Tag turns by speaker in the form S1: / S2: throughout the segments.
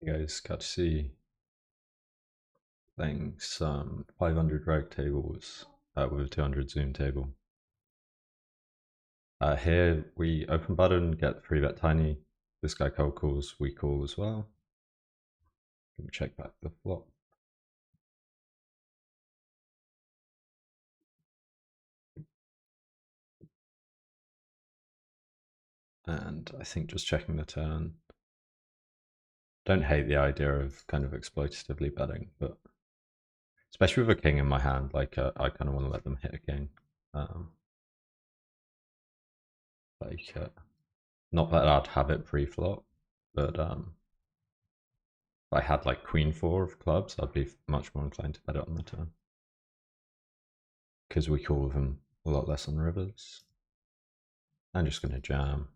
S1: You guys got to see playing some 500 reg tables with a 200 zoom table. Here we open button, get 3-bet tiny. This guy cold calls, we call as well. Let me check back the flop. And I think just checking the turn. Don't hate the idea of kind of exploitatively betting, but especially with a king in my hand, like I kind of want to let them hit a king. Not that I'd have it pre-flop, but if I had like queen 4 of clubs, I'd be much more inclined to bet it on the turn. Because we call them a lot less on rivers. I'm just going to jam.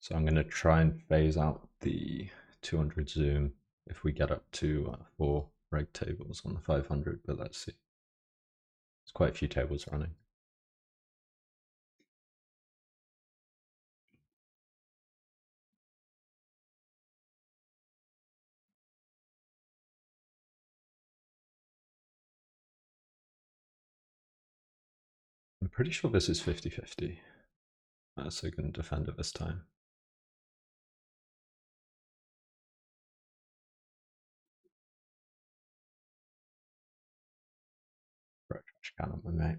S1: So I'm going to try and phase out the 200 zoom if we get up to 4 reg tables on the 500, but let's see. There's quite a few tables running. I'm pretty sure this is 50-50. So going to defend it this time. Right, trash can on my mate.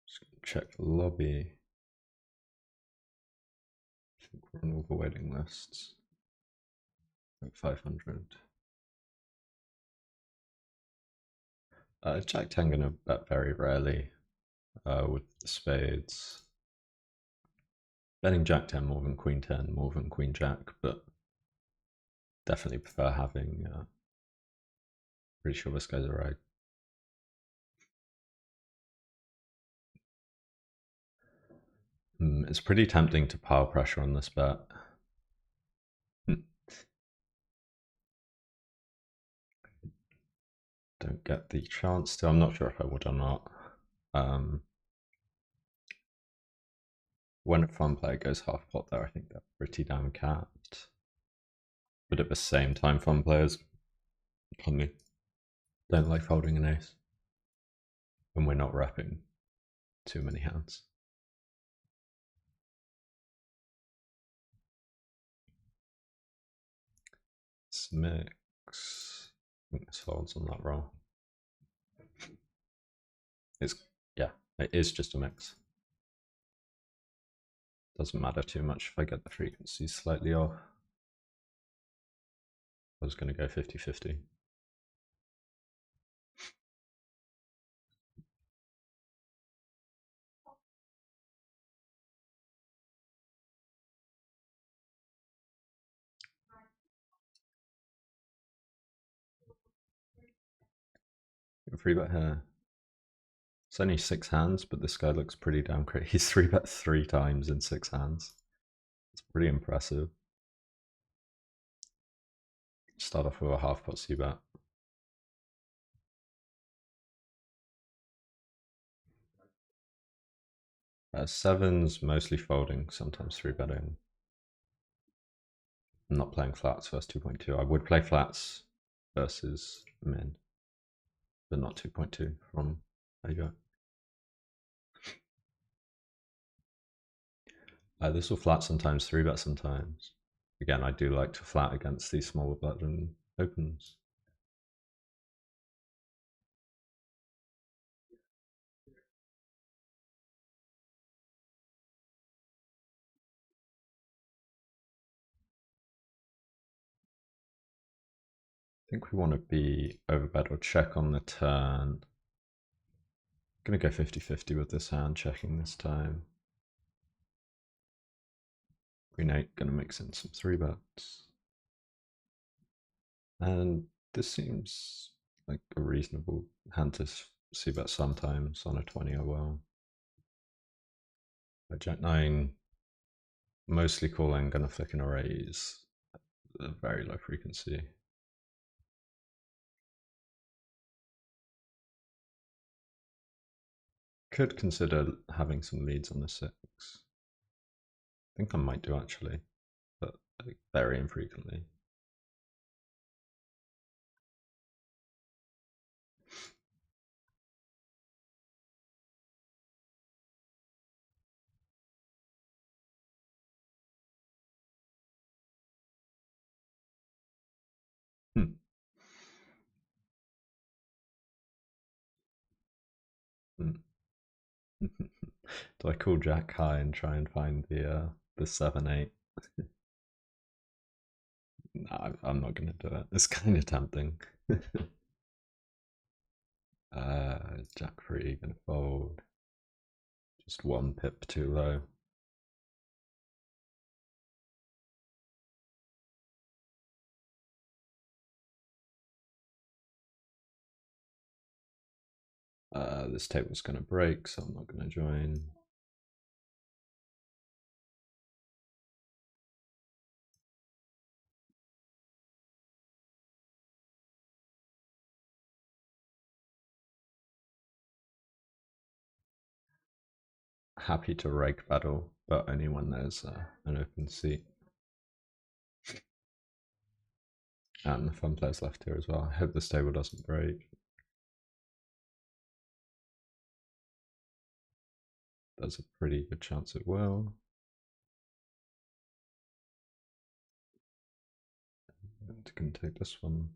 S1: Just going to check the lobby. I think we're on all the waiting lists. Like 500. Jack 10 going to bet very rarely with the spades. Betting Jack 10 more than Queen 10, more than Queen Jack, but definitely prefer having. Pretty sure this guy's alright. It's pretty tempting to pile pressure on this bet. Don't get the chance to. I'm not sure if I would or not. When a fun player goes half pot there, I think they're pretty damn capped. But at the same time, fun players don't like folding an ace. And we're not repping too many hands. It's a mix. I think this folds on that roll. Yeah, it is just a mix. Doesn't matter too much if I get the frequency slightly off. I was going to go 50-50. Free bet here. It's only 6 hands, but this guy looks pretty damn crazy. He's 3-bet 3 times in 6 hands. It's pretty impressive. Start off with a half pot c-bet. Sevens mostly folding, sometimes 3-betting. I'm not playing flats versus 2.2. I would play flats versus min, but not 2.2 from Ago. This will flat sometimes, 3-bet sometimes. Again, I do like to flat against these smaller button opens. I think we want to be overbet or check on the turn. I'm going to go 50-50 with this hand, checking this time. Queen 8, going to mix in some 3-bets. And this seems like a reasonable hand to see bet sometimes on a 20 or well. But Jack 9, mostly calling, gonna flick in a raise, a very low frequency. Could consider having some leads on the 6. I think I might do actually, but like very infrequently. Hmm. Hmm. Do I call Jack high and try and find the 7-8? No, I'm not gonna do it. It's kind of tempting. Jack 3 gonna fold. Just 1 pip too low. This table's gonna break, so I'm not gonna join. Happy to reg battle, but only when there's an open seat. And the fun players left here as well. I hope this table doesn't break. There's a pretty good chance it will. I'm going to take this one.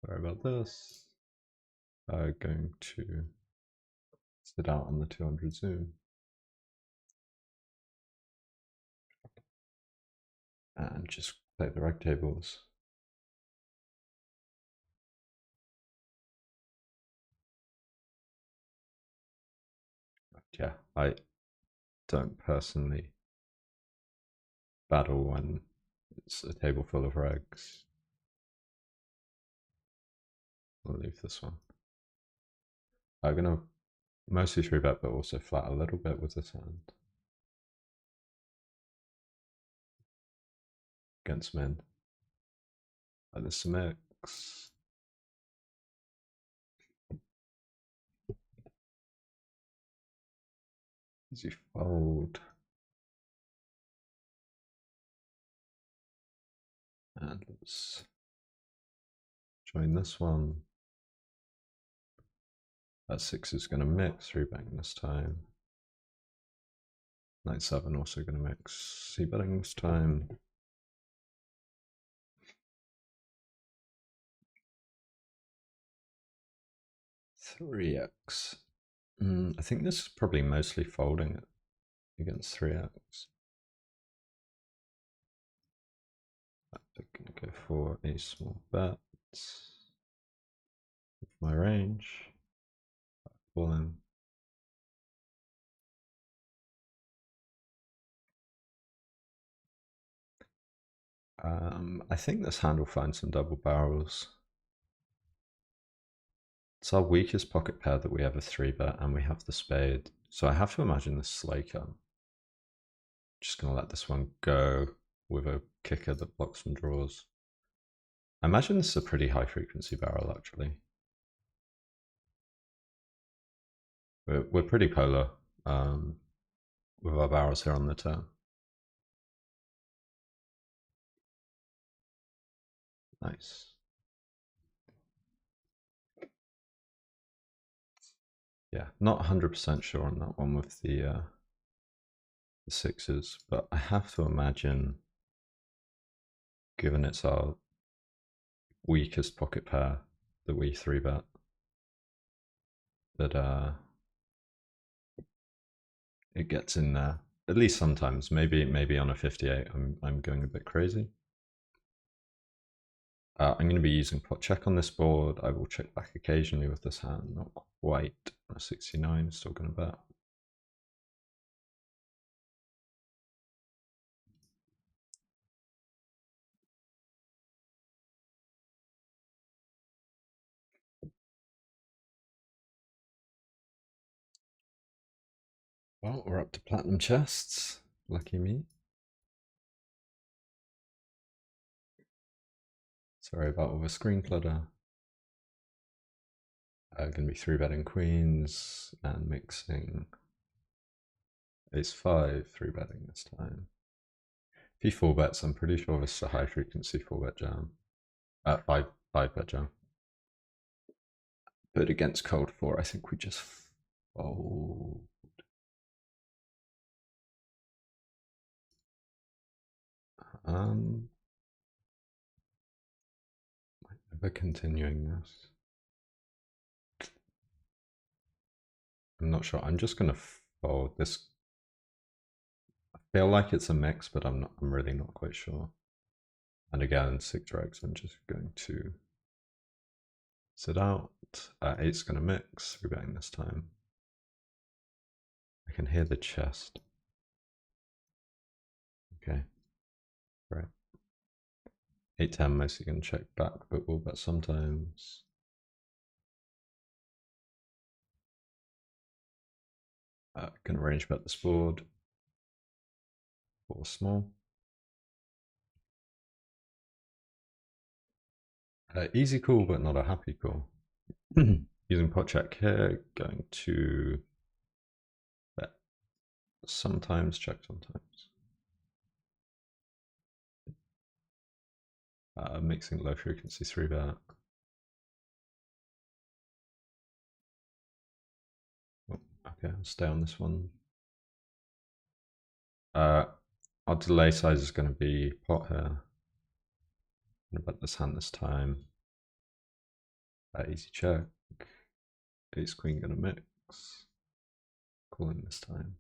S1: Sorry about this. Going to sit out on the 200 zoom. And just play the reg tables. Yeah, I don't personally battle when it's a table full of regs. I'll leave this one. I'm gonna mostly 3-bet, but also flat a little bit with this hand. Against min. And there's some mix. Easy fold. And let's join this one. That 6 is going to mix, 3-betting this time. Knight 7 also going to mix, c-betting this time. Three X. I think this is probably mostly folding it against 3X. I'm going to go for a small bet with my range. Falling. I think this hand will find some double barrels. It's our weakest pocket pair that we have a 3-bet, and we have the spade. So I have to imagine this slaker. Just gonna let this one go with a kicker that blocks some draws. I imagine this is a pretty high frequency barrel actually. We're pretty polar with our barrels here on the turn. Nice. Yeah, not 100% sure on that one with the sixes, but I have to imagine, given it's our weakest pocket pair that we 3-bet, that it gets in there at least sometimes. Maybe on a 58 I'm going a bit crazy. I'm going to be using pot check on this board. I will check back occasionally with this hand, not quite. A 69, still going to bet. Well, we're up to platinum chests. Lucky me. Sorry about all the screen clutter. Going to be 3-betting queens and mixing ace-5, 3-betting this time. If he 4-bets, I'm pretty sure this is a high frequency 4-bet jam. 5-bet jam. But against cold 4, I think we just fold. We're continuing this. I'm not sure. I'm just gonna fold this. I feel like it's a mix, but I'm really not quite sure. And again, 6 dregs. I'm just going to sit out. 8's gonna mix. 3-betting this time. I can hear the chest. Okay. Right. 8-10 mostly gonna check back, but we'll bet sometimes. Gonna range bet this board. 4 small. Easy call, but not a happy call. Using pot check here, going to bet sometimes, check sometimes. Mixing low frequency 3-bet. Oh, okay, I'll stay on this one. Our delay size is going to be pot here. I'm going to bet this hand this time. Easy check. Ace queen going to mix. Calling this time.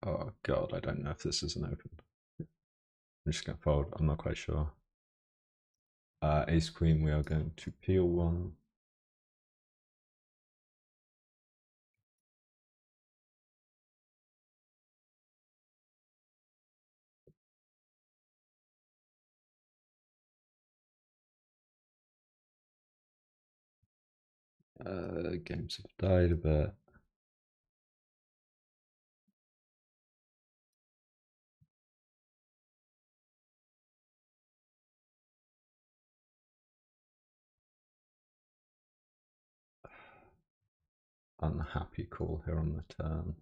S1: Oh god, I don't know if this is an open. I'm just going to fold. I'm not quite sure. Ace queen, we are going to peel one. Games have died a bit. Unhappy call here on the turn.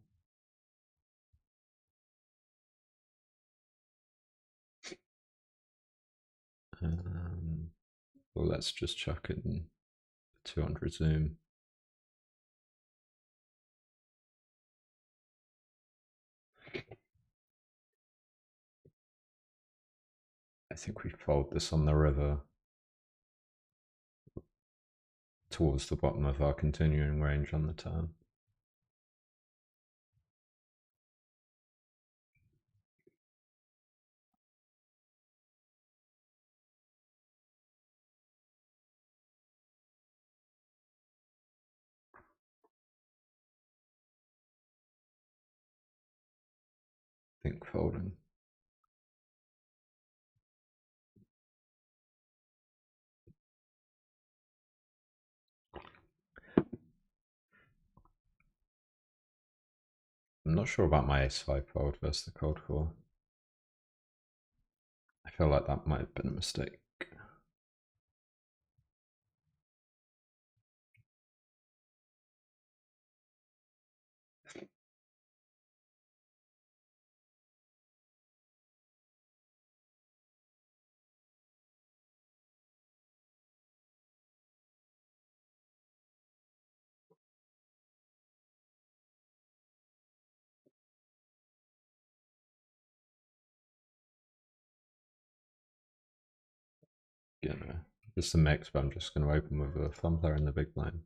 S1: Well, let's just chuck in 200 zoom. I think we fold this on the river towards the bottom of our continuing range on the turn. I think folding. I'm not sure about my ace-5 fold versus the cold 4. I feel like that might have been a mistake. You know, just a mix, but I'm just going to open with a thumb player in the big blind.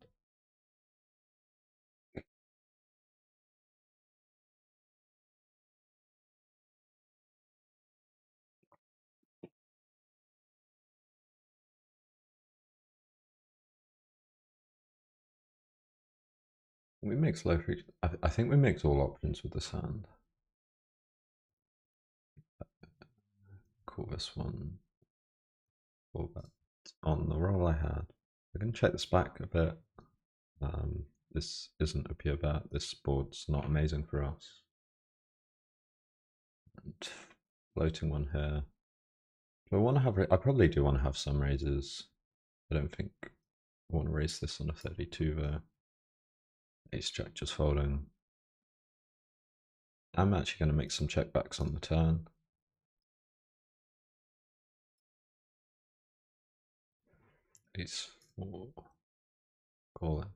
S1: We mix low frequency. I think we mix all options with this hand. Call this one. Call that on the roll I had. We're going to check this back a bit. This isn't a pure bet. This board's not amazing for us. And floating one here. Do I want to have? I probably do want to have some raises. I don't think I want to raise this on a 32 though. Ace jack just folding. I'm actually going to make some checkbacks on the turn. Ace 4. Calling.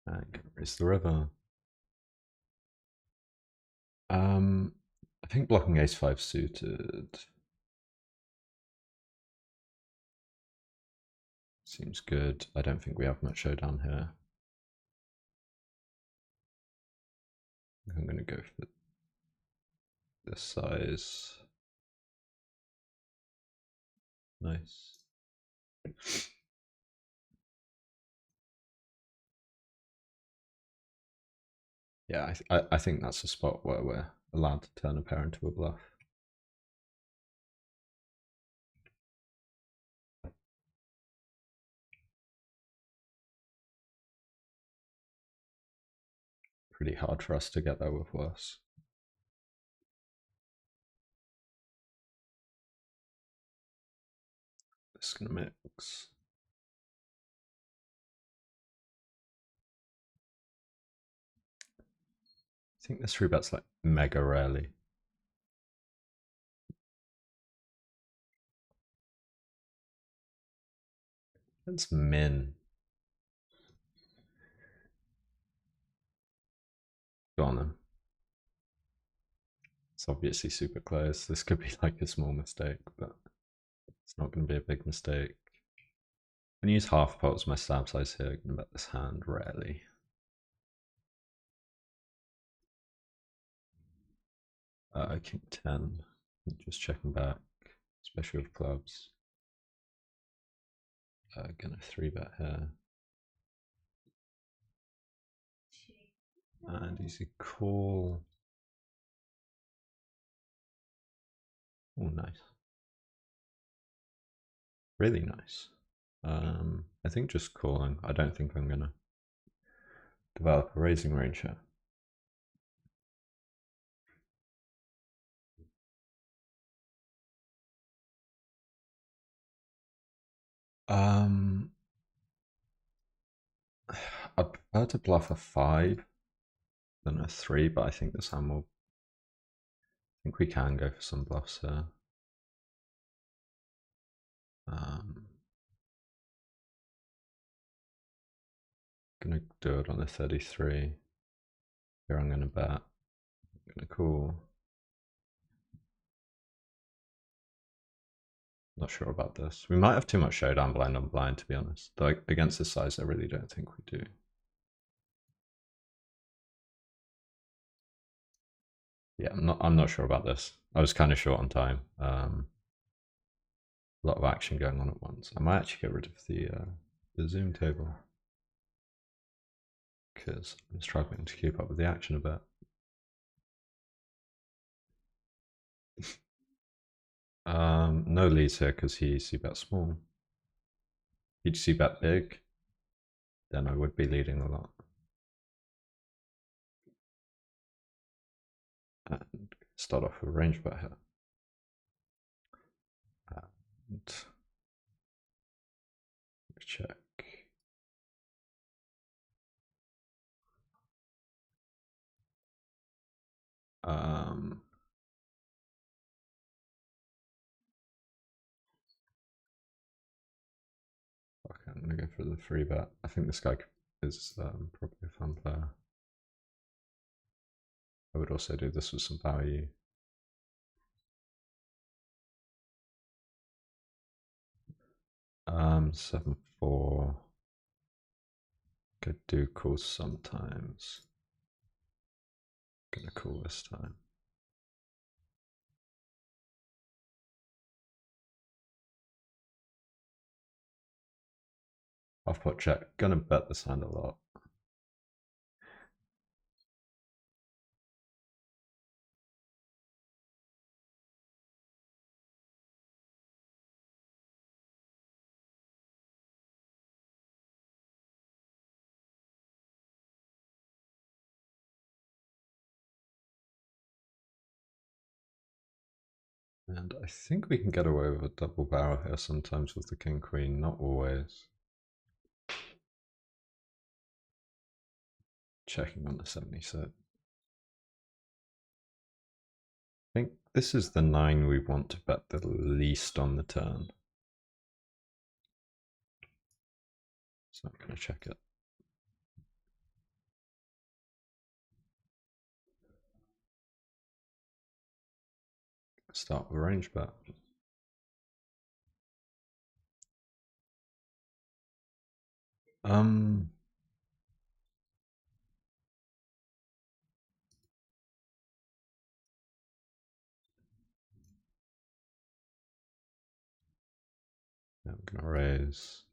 S1: And raise the river. I think blocking ace 5 suited seems good. I don't think we have much showdown here. I'm going to go for this size. Nice. Yeah, I think that's a spot where we're allowed to turn a pair into a bluff. Pretty hard for us to get there with worse. This is going to mix. I think this 3-bet's like mega rarely. It's min. Go on then. It's obviously super close. This could be like a small mistake, but it's not going to be a big mistake. I'm going to use half pot as my stab size here. I'm going to bet this hand rarely. King 10. Just checking back, especially with clubs. Gonna 3-bet here. And easy call. Oh, nice. Really nice. I think just calling. I don't think I'm gonna develop a raising range here. I prefer to bluff a 5 than a 3, but I think this hand will. I think we can go for some bluffs here. Gonna do it on a 33. Here I'm gonna bet. Gonna call. Not sure about this. We might have too much showdown blind on blind, to be honest. Though against this size, I really don't think we do. Yeah, I'm not sure about this. I was kind of short on time. A lot of action going on at once. I might actually get rid of the Zoom table because I'm struggling to keep up with the action a bit. No leads here because he c-bet small. He'd c-bet big, then I would be leading a lot. And start off with a range bet here. And check. Okay, I'm gonna go for the 3-bet. I think this guy is probably a fun player. I would also do this with some value. Um, 7-4. Could do call sometimes. Gonna call this time. Half pot check. Gonna bet this hand a lot. And I think we can get away with a double barrel here sometimes with the king queen, not always. Checking on the 76. I think this is the 9 we want to bet the least on the turn. So I'm going to check it. Start with a range bet. Yeah, I'm going to raise.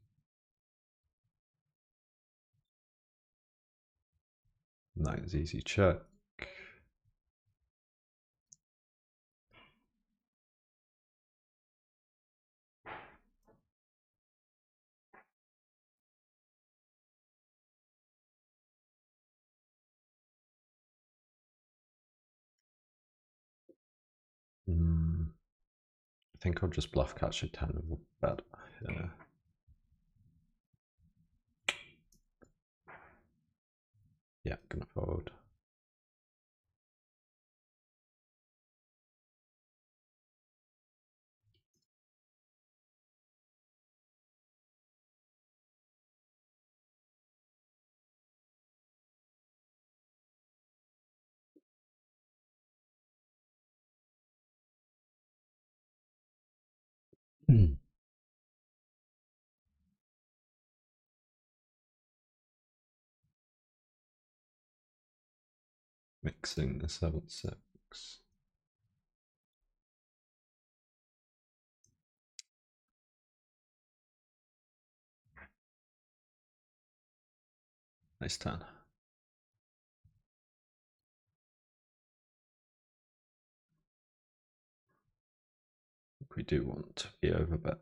S1: Nice easy check. I think I'll just bluff catch a 10 and bet here. Yeah, gonna fold. Mixing the 7-6. Nice turn. We do want to be overbet.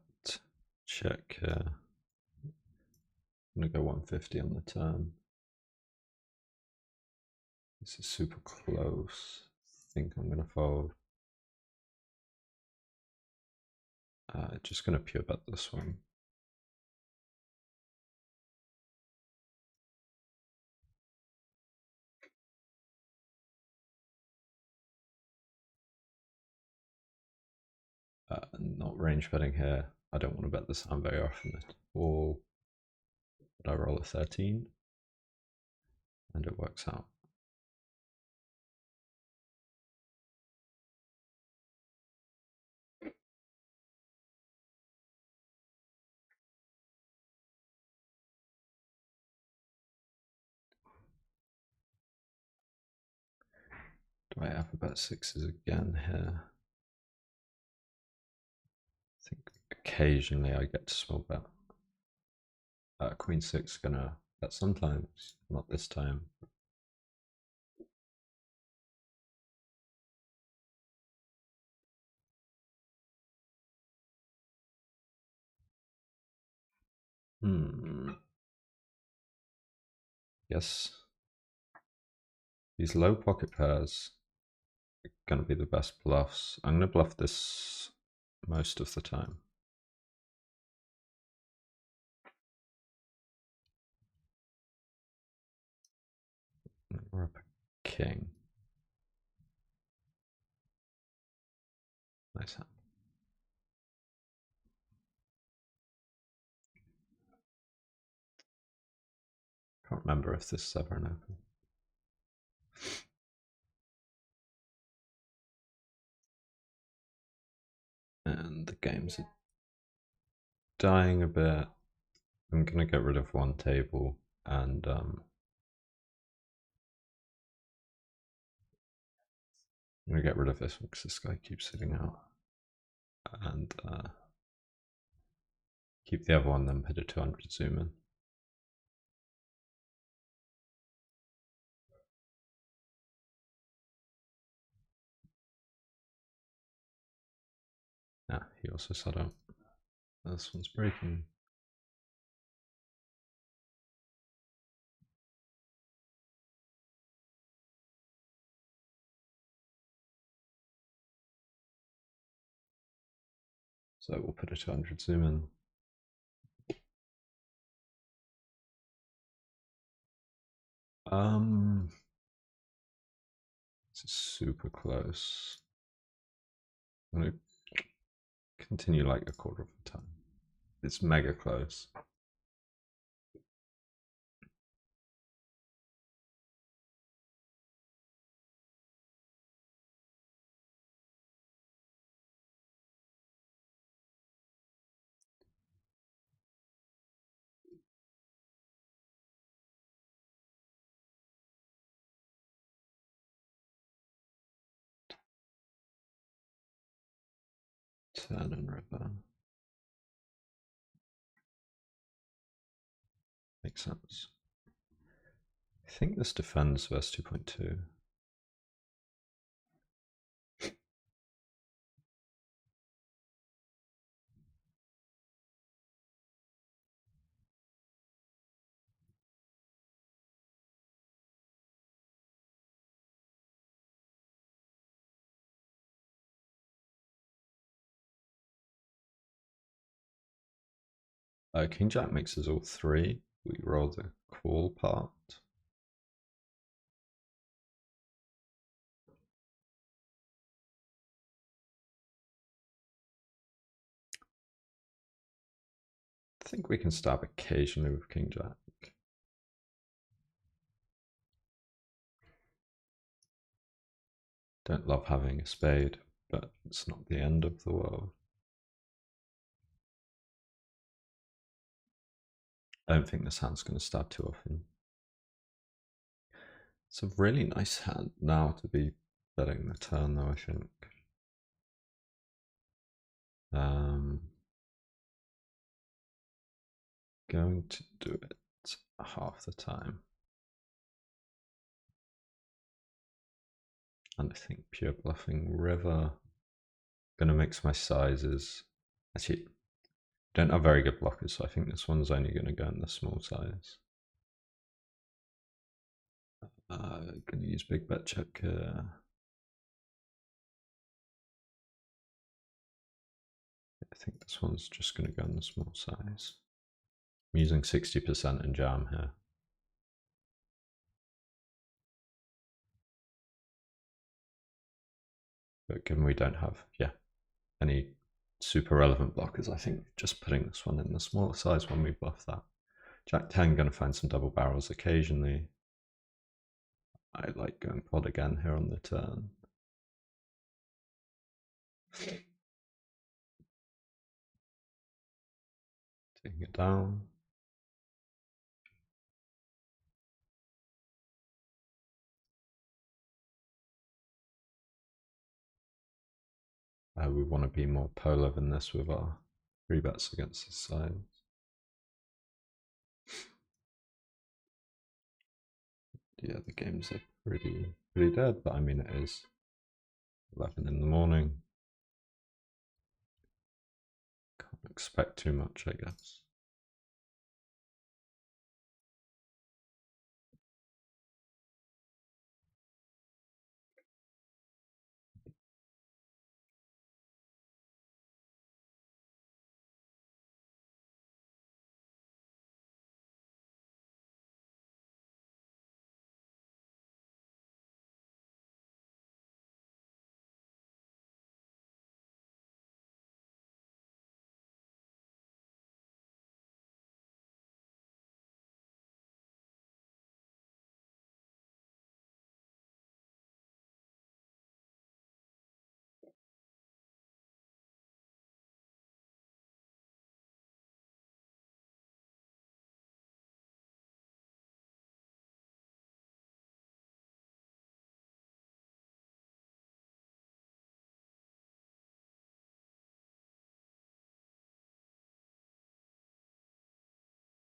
S1: Check here. I'm gonna go 150 on the turn. This is super close. I think I'm gonna fold. Just gonna pure bet this one. Not range betting here. I don't want to bet this hand very often at all. But I roll a 13 and it works out. Do I have about 6s again here? I think occasionally I get to small bet. Queen 6 gonna bet sometimes, not this time. Yes. These low pocket pairs are gonna be the best bluffs. I'm gonna bluff this most of the time. We're up a king. Nice hand. Can't remember if this is ever an open. And the games are dying a bit. I'm gonna get rid of one table and I'm gonna get rid of this one because this guy keeps sitting out. And keep the other one, then put a 200 zoom in. Ah, he also set up. This one's breaking. So we'll put a 200 zoom in. This is super close. I'm going to continue like a quarter of the time. It's mega close. Turn and river. Makes sense. I think this defends verse 2.2. King Jack makes us all three. We roll the call part. I think we can stab occasionally with King Jack. Don't love having a spade, but it's not the end of the world. I don't think this hand's going to stab too often. It's a really nice hand now to be betting the turn, though, I think. Going to do it half the time. And I think pure bluffing river. Gonna mix my sizes. Actually, don't have very good blockers, so I think this one's only gonna go in the small size. Gonna use big bet check. I think this one's just gonna go in the small size. I'm using 60% in jam here. But given we don't have, any super relevant blockers, I think just putting this one in the smaller size when we bluff that. Jack 10, gonna find some double barrels occasionally. I like going pod again here on the turn. Taking it down. We want to be more polar than this with our 3-bets against the sides. Yeah, the games are pretty dead, but I mean it is 11 in the morning. Can't expect too much, I guess.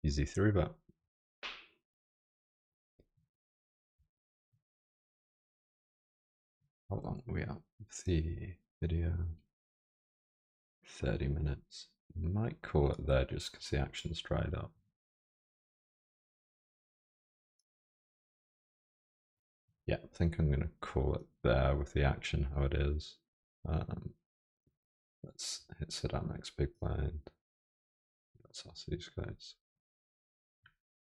S1: Easy 3-bet. How long are we out of the video? 30 minutes. Might call it there just because the action's dried up. Yeah, I think I'm going to call it there with the action how it is. Let's hit sit out next big blind. Let's ask these guys.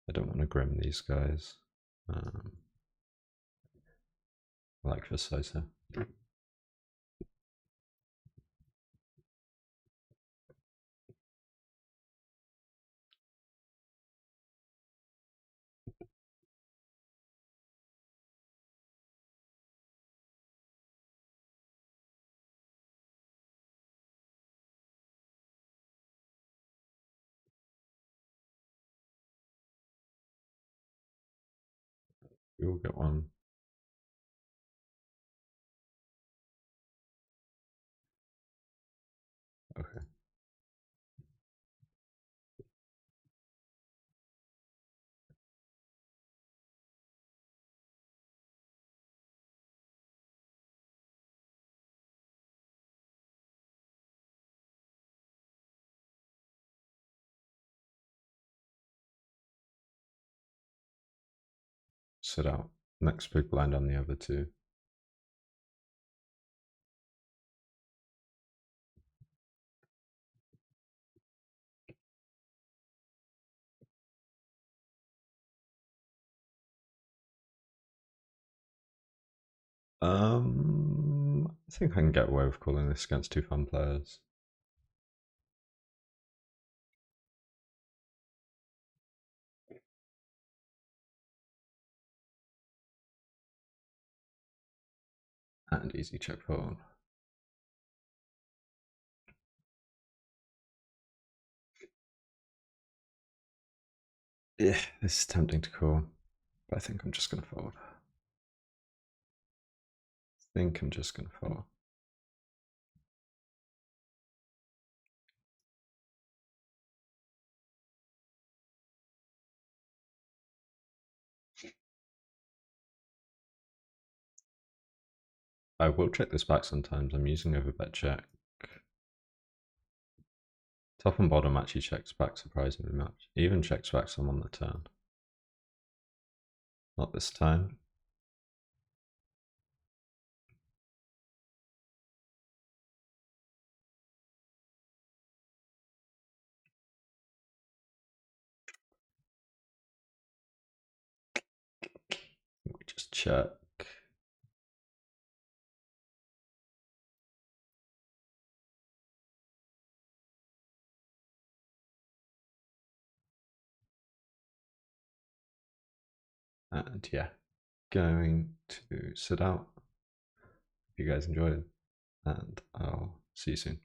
S1: I don't want to grim these guys. I like this size here. We will get one. Okay. Sit out next big blind on the other two. I think I can get away with calling this against two fun players. And easy check fold. Yeah, this is tempting to call, but I think I'm just going to fold. I think I'm just going to fold. I will check this back sometimes. I'm using overbet check. Top and bottom actually checks back surprisingly much. Even checks back some on the turn. Not this time. We just check. And yeah, going to sit out. Hope you guys enjoyed, and I'll see you soon.